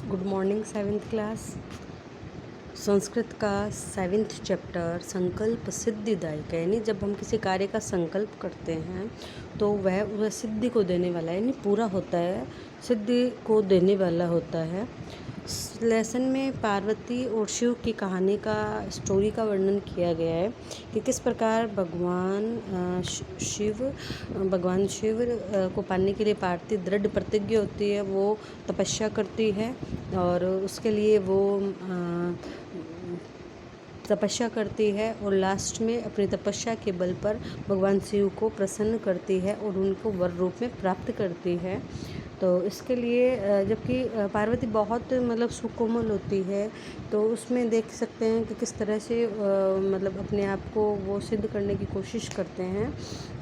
Good morning seventh class. Sanskrit का 7th chapter संकल्प सिद्धिदायक है। यानी जब हम किसी कार्य का संकल्प करते हैं तो वह सिद्धि को देने वाला है, यानी पूरा होता है, सिद्धि को देने वाला होता है। लेसन में पार्वती और शिव की कहानी का स्टोरी का वर्णन किया गया है कि किस प्रकार भगवान शिव को पाने के लिए पार्वती दृढ़ प्रतिज्ञ होती है, वो तपस्या करती है और उसके लिए वो तपस्या करती है और लास्ट में अपनी तपस्या के बल पर भगवान शिव को प्रसन्न करती है और उनको वर रूप में प्राप्त करती है। तो इसके लिए जबकि पार्वती बहुत मतलब सुकोमल होती है, तो उसमें देख सकते हैं कि किस तरह से मतलब अपने आप को वो सिद्ध करने की कोशिश करते हैं।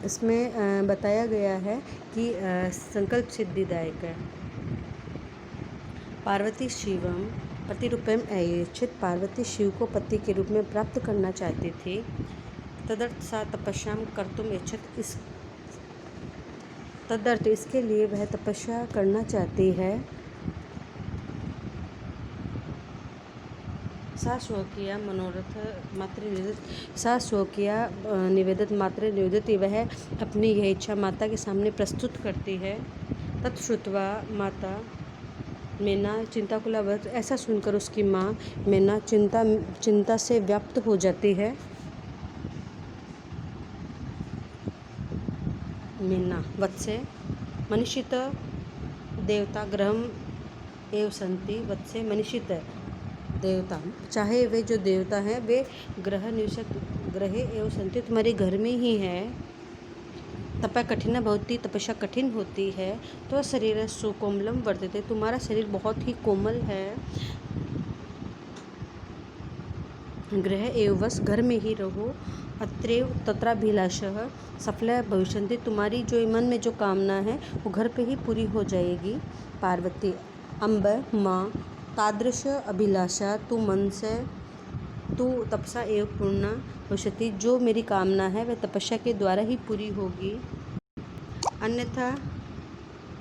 इसमें बताया गया है कि संकल्प सिद्धिदायक है। पार्वती शिवम प्रतिरूपम ऐच्छित। पार्वती शिव को पति के रूप में प्राप्त करना चाहती थी। तदर्थ सा तपस्याम कर्तुम ऐच्छित। तदर्थ इसके लिए वह तपस्या करना चाहती है। सा स्वकीय मनोरथ मात्र निवेदित। सा स्वकीय निवेदित मात्र निवेदित। वह अपनी यह इच्छा माता के सामने प्रस्तुत करती है। तत्श्रुत्वा माता मैना चिंताकुलावत। ऐसा सुनकर उसकी माँ मैना चिंता से व्याप्त हो जाती है। मैना वत्से मनीषित देवता ग्रहम एव संति। वत्से मनीषित देवता, चाहे वे जो देवता हैं वे ग्रहे एव संति, तुम्हारे घर में ही है। तपः कठिन भवति, तपस्या कठिन होती है। तो शरीर सुकोमलम वर्तते, तुम्हारा शरीर बहुत ही कोमल है। गृह एव वस, घर में ही रहो। अत्रैव तत्राभिलाषः सफला भविष्यन्ति, तुम्हारी जो मन में जो कामना है वो घर पे ही पूरी हो जाएगी। पार्वती अम्ब माँ तादृश अभिलाषा तू मन से तू तपसा एव पूर्णा भविष्यति। जो मेरी कामना है वह तपस्या के द्वारा ही पूरी होगी। अन्यथा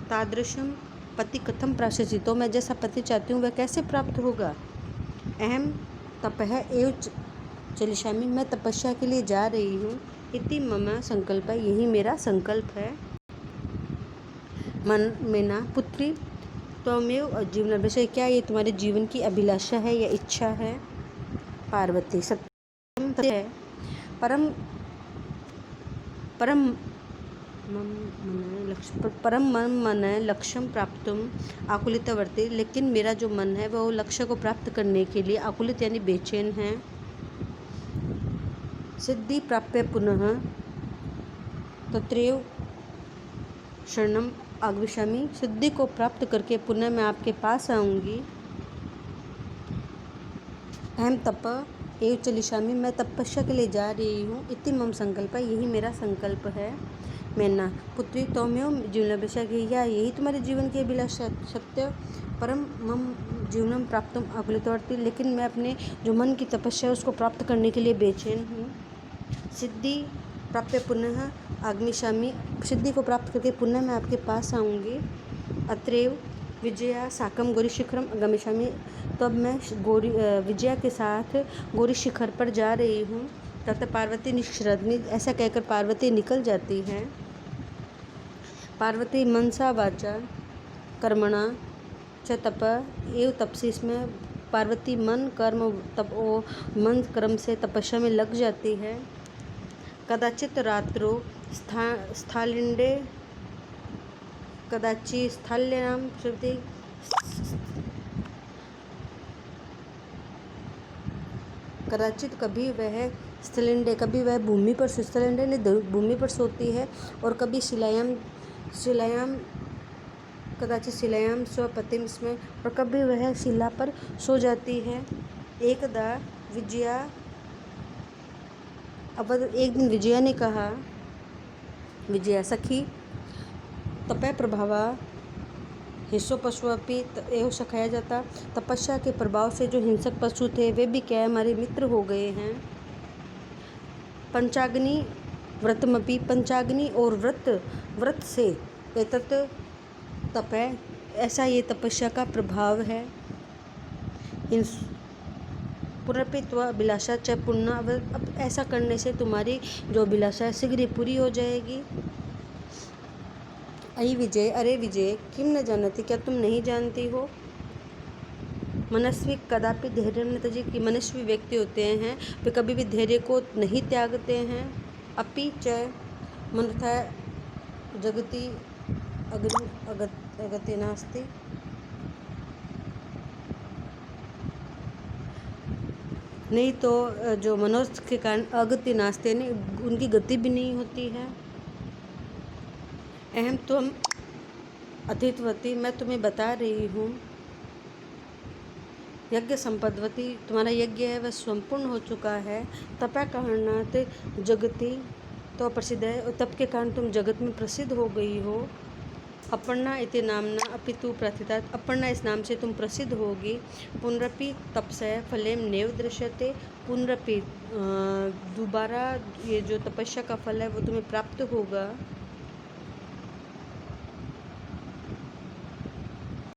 तादृशम पति कथम प्राप्स्यति, तो मैं जैसा पति चाहती हूँ वह कैसे प्राप्त होगा। अहम तपः एव चलिष्यामि, मैं तपस्या के लिए जा रही हूँ। इति मम संकल्प, यही मेरा संकल्प है। मन मैना पुत्री त्वमेव जीवन अभिलाषा, क्या ये तुम्हारे जीवन की अभिलाषा है या इच्छा है। पार्वती सत्यम है। परम मन लक्ष्यम प्राप्तुम आकुलितवर्ती, लेकिन मेरा जो मन है वह लक्ष्य को प्राप्त करने के लिए आकुलित यानी बेचैन है। सिद्धि प्राप्य पुनः तत्रैव शरणम आगमिष्यामि, सिद्धि को प्राप्त करके पुनः मैं आपके पास आऊँगी। अहम तप एव चलिष्यामि, मैं तपस्या के लिए जा रही हूँ। इति मम संकल्प, यही मेरा संकल्प है। मैना पुत्री त्वमेव जीवन अभिलाषा, या यही तुम्हारे जीवन की अभिलाषा सत्य। परम मम जीवनम प्राप्तुम आकुलितवर्ती, लेकिन मैं अपने जो मन की तपस्या है उसको प्राप्त करने के लिए बेचैन हूँ। सिद्धि प्राप्य पुनः आगमिष्यामि, सिद्धि को प्राप्त करके पुनः मैं आपके पास आऊँगी। अत्रैव विजया साकम गौरी शिखरम गमिष्यामि, तो अब मैं विजया के साथ गौरी शिखर पर जा रही हूँ। तब पार्वती निश्रद्मी, ऐसा कहकर पार्वती निकल जाती है। पार्वती मनसा वाचा कर्मणा च तप एव तपसी, इसमें पार्वती मन कर्म तप मन कर्म से तपस्या में लग जाती है। कदाचित रात्रो स्थालिंडे कदाचित स्थाल्याम श्रुति, कदाचित कभी वह स्थलिंडे, कभी वह भूमि पर स्थलिंडे ने भूमि पर सोती है, और कभी शिलायाम कदाचित शिलायाम स्वपतिम, इसमें और कभी वह शिला पर सो जाती है। एकदा विजया अब एक दिन विजया ने कहा, विजया सखी तपय प्रभावा हिंसो पशुअपि एव सखाया जाता, तपस्या के प्रभाव से जो हिंसक पशु थे वे भी क्या हमारे मित्र हो गए हैं। पंचाग्नि व्रतमपि, पंचाग्नि और व्रत से एतत् तपय, ऐसा ये तपस्या का प्रभाव है। इन पुनरपि त्व अभिलाषा च पुनः। अब ऐसा करने से तुम्हारी जो अभिलाषा है शीघ्र ही पूरी हो जाएगी। अयि विजय, अरे विजय, किम न जानती, क्या तुम नहीं जानती हो? मनस्वी कदापि धैर्य न त्यजेत्, कि मनस्वी व्यक्ति होते हैं वे कभी भी धैर्य को नहीं त्यागते हैं। अपि च मनथा जगति अगति नास्ति, नहीं तो जो मनोस्थ के कारण अगति नास्ते, नहीं उनकी गति भी नहीं होती है। अहम तुम अतीतवती, मैं तुम्हें बता रही हूँ। यज्ञ संपदवती, तुम्हारा यज्ञ है वह संपूर्ण हो चुका है। तपा कारणात् जगति, तो प्रसिद्ध है और तप के कारण तुम जगत में प्रसिद्ध हो गई हो। अपर्णा इति नामना अपि तु प्रथिता, अपर्णा इस नाम से तुम प्रसिद्ध होगी। पुनरपि तपस्या फलेम नैव दृश्यते, पुनरपि दोबारा ये जो तपस्या का फल है वो तुम्हें प्राप्त होगा।